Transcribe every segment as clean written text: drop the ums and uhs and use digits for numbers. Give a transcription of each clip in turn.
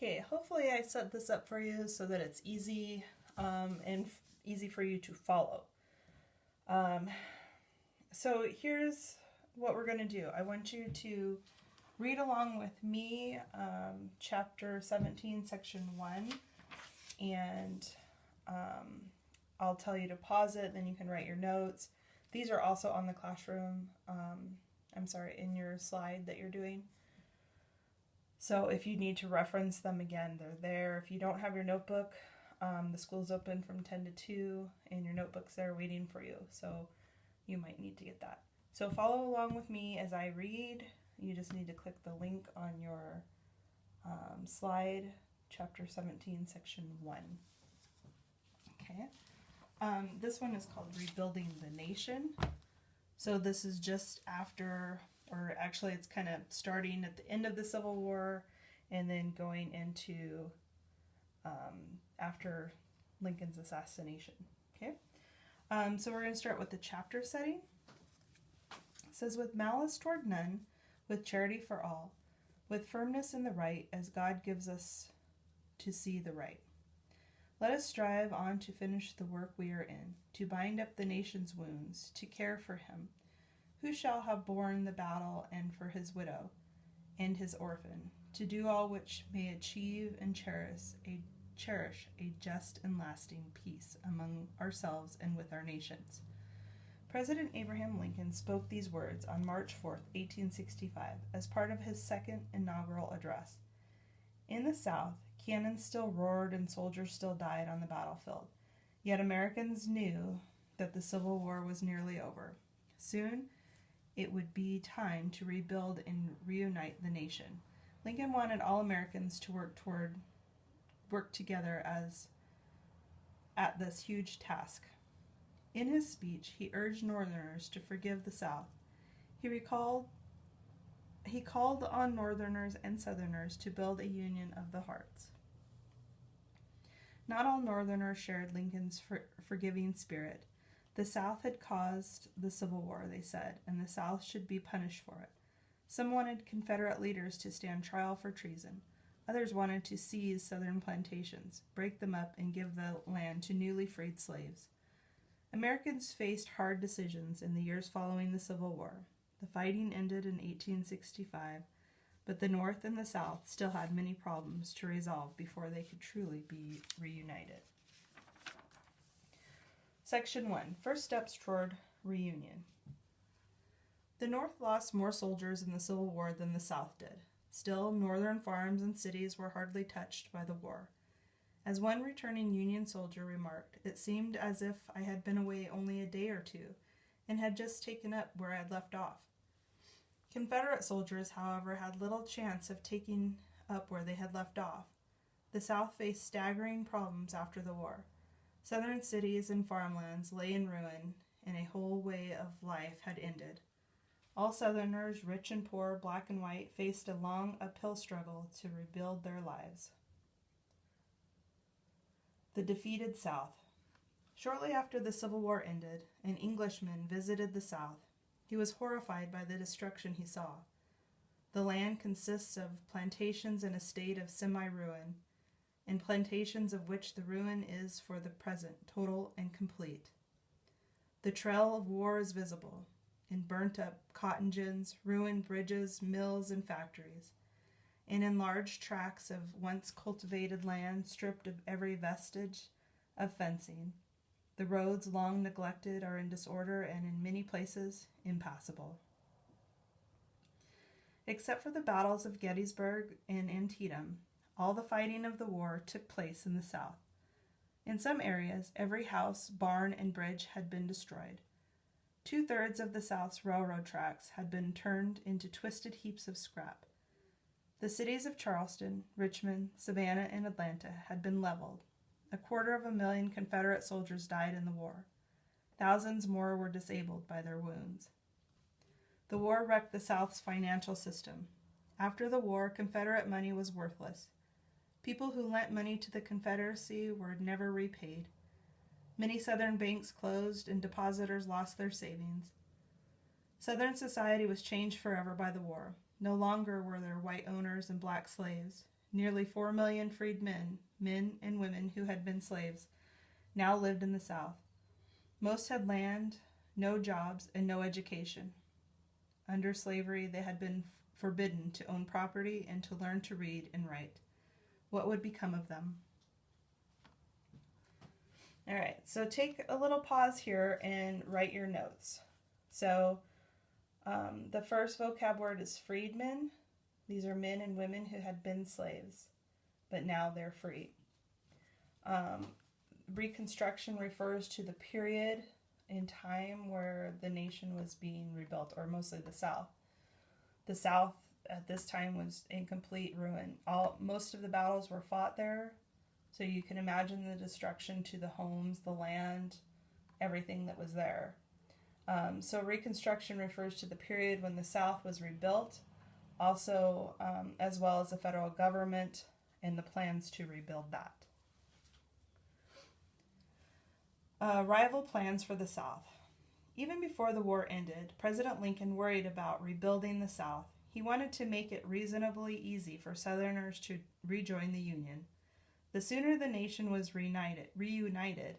Okay, hopefully I set this up for you so that it's easy and easy for you to follow. So here's what we're going to do. I want you to read along with me, chapter 17, section 1, and I'll tell you to pause it, then you can write your notes. These are also on the classroom, in your slide that you're doing. So if you need to reference them again, they're there. If you don't have your notebook, the school's open from 10 to 2, and your notebook's there waiting for you. So you might need to get that. So follow along with me as I read. You just need to click the link on your slide, chapter 17, section 1. Okay. This one is called Rebuilding the Nation. So this is just after, or actually it's kind of starting at the end of the Civil War and then going into after Lincoln's assassination. Okay. So we're going to start with the chapter setting. It says, with malice toward none, with charity for all, with firmness in the right, as God gives us to see the right. Let us strive on to finish the work we are in, to bind up the nation's wounds, to care for him, who shall have borne the battle, and for his widow and his orphan, to do all which may achieve and cherish a just and lasting peace among ourselves and with our nations. President Abraham Lincoln spoke these words on March 4th, 1865, as part of his second inaugural address. In the South, cannon still roared and soldiers still died on the battlefield. Yet Americans knew that the Civil War was nearly over. Soon, it would be time to rebuild and reunite the nation. Lincoln wanted all Americans to work together at this huge task. In his speech, he urged Northerners to forgive the South. He called on Northerners and Southerners to build a union of the hearts. Not all Northerners shared Lincoln's forgiving spirit. The South had caused the Civil War, they said, and the South should be punished for it. Some wanted Confederate leaders to stand trial for treason. Others wanted to seize Southern plantations, break them up, and give the land to newly freed slaves. Americans faced hard decisions in the years following the Civil War. The fighting ended in 1865, but the North and the South still had many problems to resolve before they could truly be reunited. Section 1. First steps toward reunion. The North lost more soldiers in the Civil War than the South did. Still, Northern farms and cities were hardly touched by the war. As one returning Union soldier remarked, it seemed as if I had been away only a day or two and had just taken up where I had left off. Confederate soldiers, however, had little chance of taking up where they had left off. The South faced staggering problems after the war. Southern cities and farmlands lay in ruin, and a whole way of life had ended. All Southerners, rich and poor, black and white, faced a long uphill struggle to rebuild their lives. The defeated South. Shortly after the Civil War ended, an Englishman visited the South. He was horrified by the destruction he saw. The land consists of plantations in a state of semi-ruin, and plantations of which the ruin is for the present total and complete. The trail of war is visible in burnt-up cotton gins, ruined bridges, mills, and factories, and in large tracts of once cultivated land stripped of every vestige of fencing. The roads, long neglected, are in disorder and in many places impassable. Except for the battles of Gettysburg and Antietam, all the fighting of the war took place in the South. In some areas, every house, barn, and bridge had been destroyed. 2/3 of the South's railroad tracks had been turned into twisted heaps of scrap. The cities of Charleston, Richmond, Savannah, and Atlanta had been leveled. 250,000 Confederate soldiers died in the war. Thousands more were disabled by their wounds. The war wrecked the South's financial system. After the war, Confederate money was worthless. People who lent money to the Confederacy were never repaid. Many Southern banks closed and depositors lost their savings. Southern society was changed forever by the war. No longer were there white owners and black slaves. Nearly 4 million freed men and women who had been slaves, now lived in the South. Most had land, no jobs, and no education. Under slavery, they had been forbidden to own property and to learn to read and write. What would become of them? All right, so take a little pause here and write your notes. So the first vocab word is freedmen. These are men and women who had been slaves, but now they're free. Reconstruction refers to the period in time where the nation was being rebuilt, or mostly the South. The South at this time was in complete ruin. Most of the battles were fought there, so you can imagine the destruction to the homes, the land, everything that was there. So Reconstruction refers to the period when the South was rebuilt, also as well as the federal government and the plans to rebuild that. Rival plans for the South. Even before the war ended, President Lincoln worried about rebuilding the South. He wanted to make it reasonably easy for Southerners to rejoin the Union. The sooner the nation was reunited,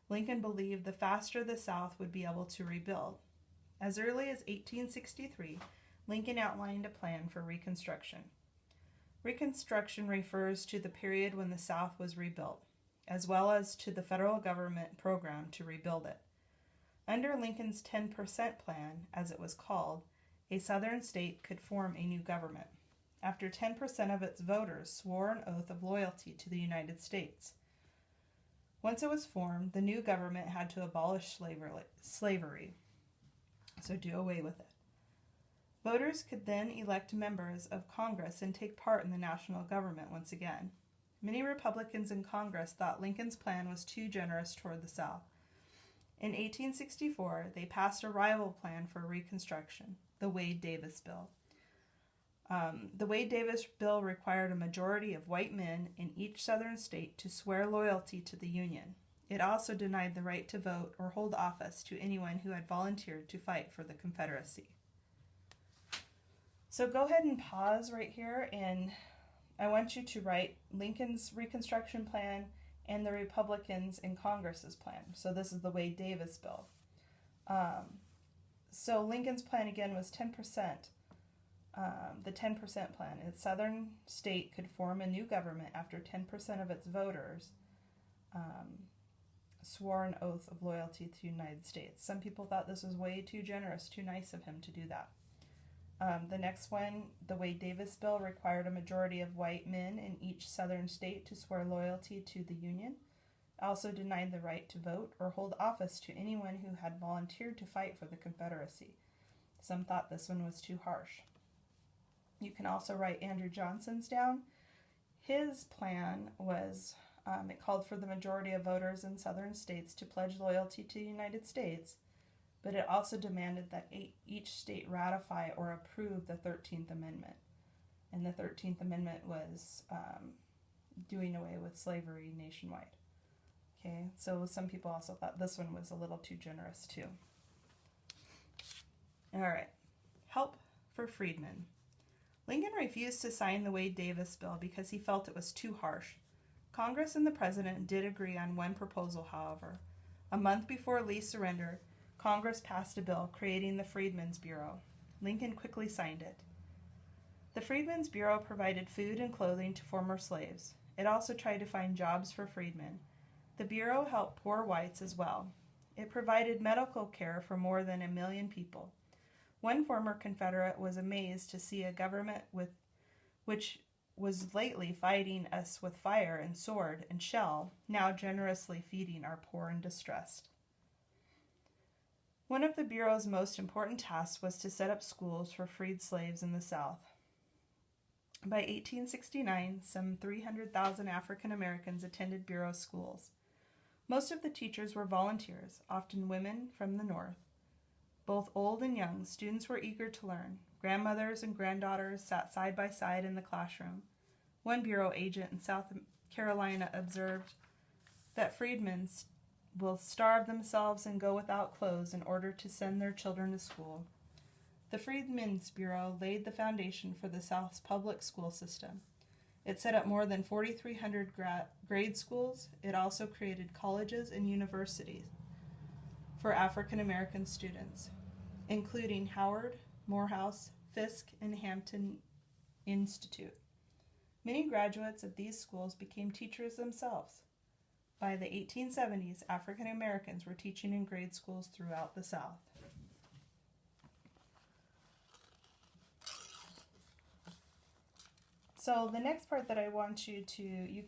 Lincoln believed the faster the South would be able to rebuild. As early as 1863, Lincoln outlined a plan for Reconstruction. Reconstruction refers to the period when the South was rebuilt, as well as to the federal government program to rebuild it. Under Lincoln's 10% plan, as it was called, a Southern state could form a new government, after 10% of its voters swore an oath of loyalty to the United States. Once it was formed, the new government had to abolish slavery, so do away with it. Voters could then elect members of Congress and take part in the national government once again. Many Republicans in Congress thought Lincoln's plan was too generous toward the South. In 1864, they passed a rival plan for Reconstruction, the Wade-Davis Bill. The Wade-Davis Bill required a majority of white men in each Southern state to swear loyalty to the Union. It also denied the right to vote or hold office to anyone who had volunteered to fight for the Confederacy. So go ahead and pause right here, and I want you to write Lincoln's Reconstruction plan and the Republicans in Congress's plan. So this is the Wade-Davis Bill. So Lincoln's plan again was 10%. The 10% plan. A Southern state could form a new government after 10% of its voters swore an oath of loyalty to the United States. Some people thought this was way too generous, too nice of him to do that. The next one, the Wade-Davis Bill, required a majority of white men in each Southern state to swear loyalty to the Union. It also denied the right to vote or hold office to anyone who had volunteered to fight for the Confederacy. Some thought this one was too harsh. You can also write Andrew Johnson's down. His plan was, it called for the majority of voters in Southern states to pledge loyalty to the United States, but it also demanded that each state ratify or approve the 13th Amendment. And the 13th Amendment was doing away with slavery nationwide. Okay, so some people also thought this one was a little too generous too. All right, help for freedmen. Lincoln refused to sign the Wade-Davis Bill because he felt it was too harsh. Congress and the President did agree on one proposal, however. A month before Lee's surrender, Congress passed a bill creating the Freedmen's Bureau. Lincoln quickly signed it. The Freedmen's Bureau provided food and clothing to former slaves. It also tried to find jobs for freedmen. The Bureau helped poor whites as well. It provided medical care for more than 1 million people. One former Confederate was amazed to see a government which was lately fighting us with fire and sword and shell, now generously feeding our poor and distressed. One of the Bureau's most important tasks was to set up schools for freed slaves in the South. By 1869, some 300,000 African Americans attended Bureau schools. Most of the teachers were volunteers, often women from the North. Both old and young, students were eager to learn. Grandmothers and granddaughters sat side by side in the classroom. One Bureau agent in South Carolina observed that freedmen will starve themselves and go without clothes in order to send their children to school. The Freedmen's Bureau laid the foundation for the South's public school system. It set up more than 4,300 grade schools. It also created colleges and universities for African American students, including Howard, Morehouse, Fisk, and Hampton Institute. Many graduates of these schools became teachers themselves. By the 1870s, African Americans were teaching in grade schools throughout the South. So the next part that I want you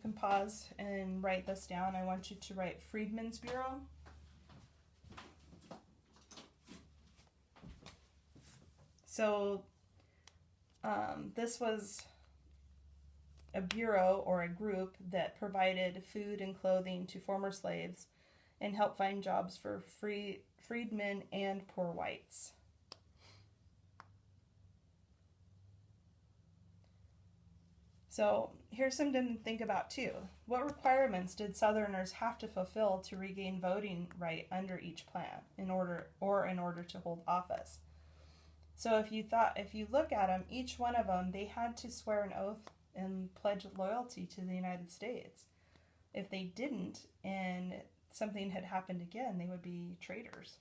can pause and write this down. I want you to write Freedmen's Bureau. So this was a bureau or a group that provided food and clothing to former slaves and helped find jobs for freedmen and poor whites. So here's something to think about too. What requirements did Southerners have to fulfill to regain voting right under each plan in order to hold office? So if you look at them, each one of them, they had to swear an oath and pledge loyalty to the United States. If they didn't and something had happened again, they would be traitors.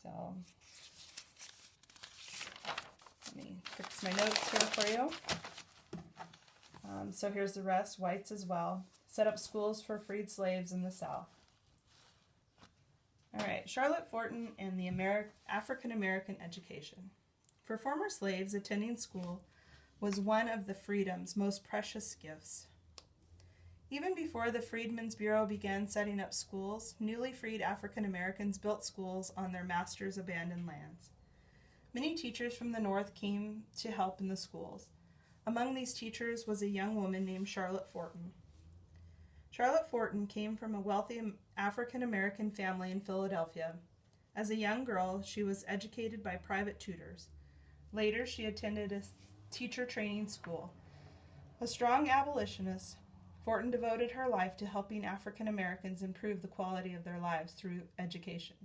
So let me fix my notes here for you. So here's the rest, whites as well. Set up schools for freed slaves in the South. All right, Charlotte Forten and the African American education. For former slaves, attending school was one of the freedom's most precious gifts. Even before the Freedmen's Bureau began setting up schools, newly freed African Americans built schools on their masters' abandoned lands. Many teachers from the North came to help in the schools. Among these teachers was a young woman named Charlotte Forten. Charlotte Forten came from a wealthy African American family in Philadelphia. As a young girl, she was educated by private tutors. Later, she attended a teacher training school. A strong abolitionist, Forten devoted her life to helping African Americans improve the quality of their lives through education.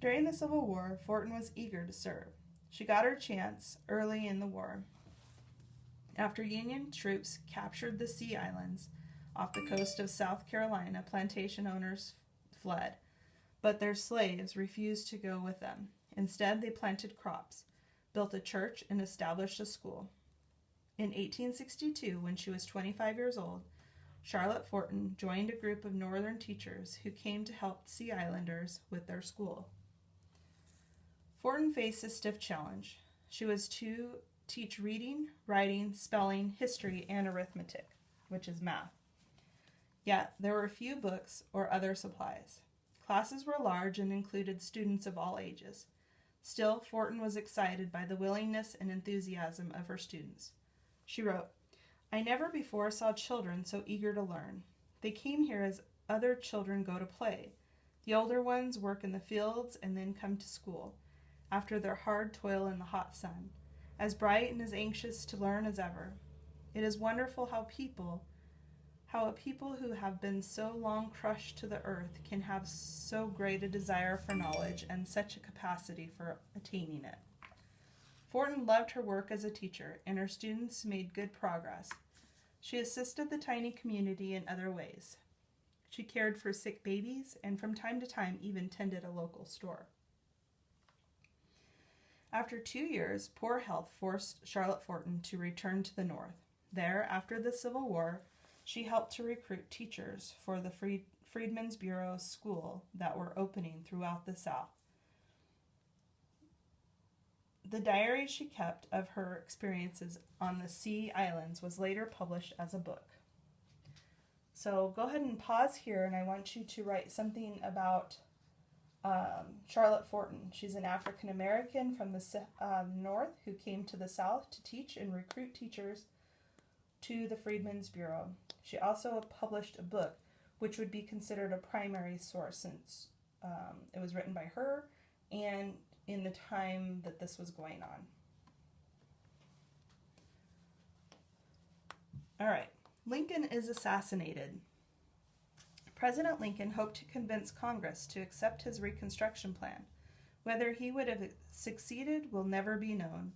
During the Civil War, Forten was eager to serve. She got her chance early in the war. After Union troops captured the Sea Islands off the coast of South Carolina, plantation owners fled, but their slaves refused to go with them. Instead, they planted crops, built a church, and established a school. In 1862, when she was 25 years old, Charlotte Forten joined a group of Northern teachers who came to help Sea Islanders with their school. Forten faced a stiff challenge. She was to teach reading, writing, spelling, history, and arithmetic, which is math. Yet, there were few books or other supplies. Classes were large and included students of all ages. Still, Forten was excited by the willingness and enthusiasm of her students. She wrote, "I never before saw children so eager to learn. They came here as other children go to play. The older ones work in the fields and then come to school, after their hard toil in the hot sun, as bright and as anxious to learn as ever. It is wonderful how a people who have been so long crushed to the earth can have so great a desire for knowledge and such a capacity for attaining it." Forten loved her work as a teacher, and her students made good progress. She assisted the tiny community in other ways. She cared for sick babies and from time to time even tended a local store. After 2 years, poor health forced Charlotte Forten to return to the North. There, after the Civil War, she helped to recruit teachers for the Freedmen's Bureau school that were opening throughout the South. The diary she kept of her experiences on the Sea Islands was later published as a book. So go ahead and pause here, and I want you to write something about Charlotte Forten. She's an African American from the North who came to the South to teach and recruit teachers to the Freedmen's Bureau. She also published a book, which would be considered a primary source since it was written by her and in the time that this was going on. All right, Lincoln is assassinated. President Lincoln hoped to convince Congress to accept his Reconstruction plan. Whether he would have succeeded will never be known.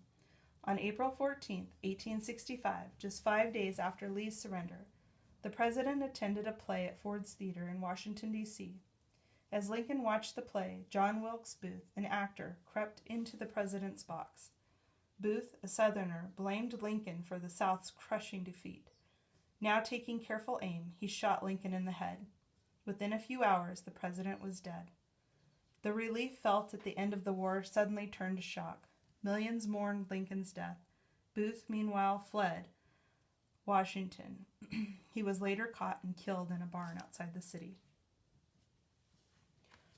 On April 14, 1865, just 5 days after Lee's surrender, the president attended a play at Ford's Theater in Washington, D.C. As Lincoln watched the play, John Wilkes Booth, an actor, crept into the president's box. Booth, a Southerner, blamed Lincoln for the South's crushing defeat. Now taking careful aim, he shot Lincoln in the head. Within a few hours, the president was dead. The relief felt at the end of the war suddenly turned to shock. Millions mourned Lincoln's death. Booth, meanwhile, fled Washington. He was later caught and killed in a barn outside the city.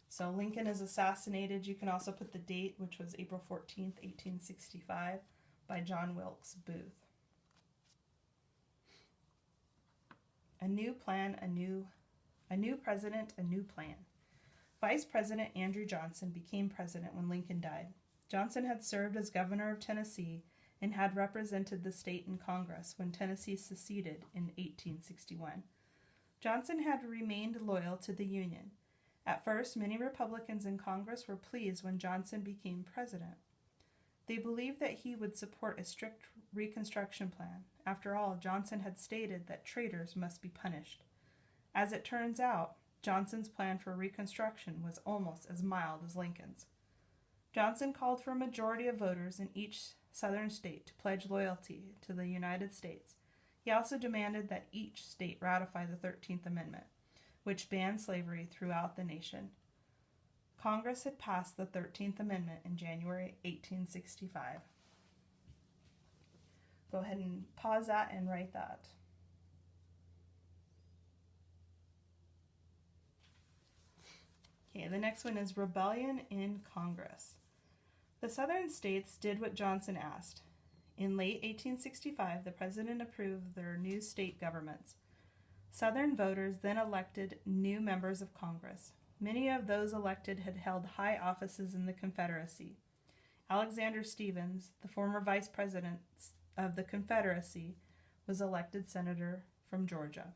So Lincoln is assassinated. You can also put the date, which was April 14th, 1865, by John Wilkes Booth. A new plan, a new president, a new plan. Vice President Andrew Johnson became president when Lincoln died. Johnson had served as governor of Tennessee and had represented the state in Congress when Tennessee seceded in 1861. Johnson had remained loyal to the Union. At first, many Republicans in Congress were pleased when Johnson became president. They believed that he would support a strict Reconstruction plan. After all, Johnson had stated that traitors must be punished. As it turns out, Johnson's plan for Reconstruction was almost as mild as Lincoln's. Johnson called for a majority of voters in each southern state to pledge loyalty to the United States. He also demanded that each state ratify the 13th Amendment, which banned slavery throughout the nation. Congress had passed the 13th Amendment in January 1865. Go ahead and pause that and write that. Okay, the next one is rebellion in Congress. The southern states did what Johnson asked. In late 1865, the president approved their new state governments. Southern voters then elected new members of Congress. Many of those elected had held high offices in the Confederacy. Alexander Stephens, the former vice president of the Confederacy, was elected senator from Georgia.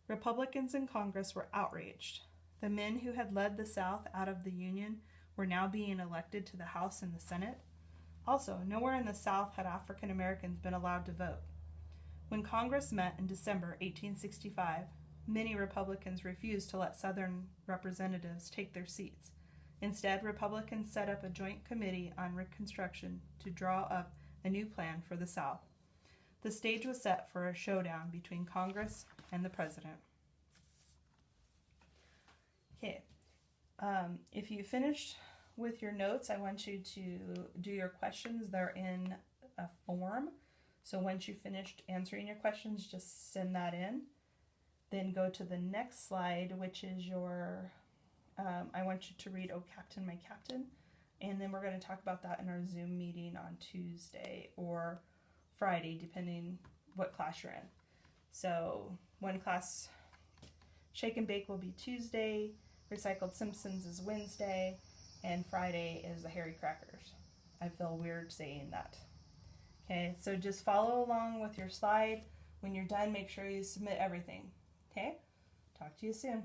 Republicans in Congress were outraged. The men who had led the South out of the Union were now being elected to the House and the Senate. Also, nowhere in the South had African Americans been allowed to vote. When Congress met in December 1865, many Republicans refused to let Southern representatives take their seats. Instead, Republicans set up a joint committee on Reconstruction to draw up a new plan for the South. The stage was set for a showdown between Congress and the president. Okay, if you finished with your notes, I want you to do your questions. They're in a form. So once you finished answering your questions, just send that in. Then go to the next slide, which is your, I want you to read "Oh Captain, My Captain." And then we're going to talk about that in our Zoom meeting on Tuesday or Friday, depending what class you're in. So one class, Shake and Bake, will be Tuesday, Recycled Simpsons is Wednesday, and Friday is the Hairy Crackers. I feel weird saying that. Okay, so just follow along with your slide. When you're done, make sure you submit everything. Okay? Talk to you soon.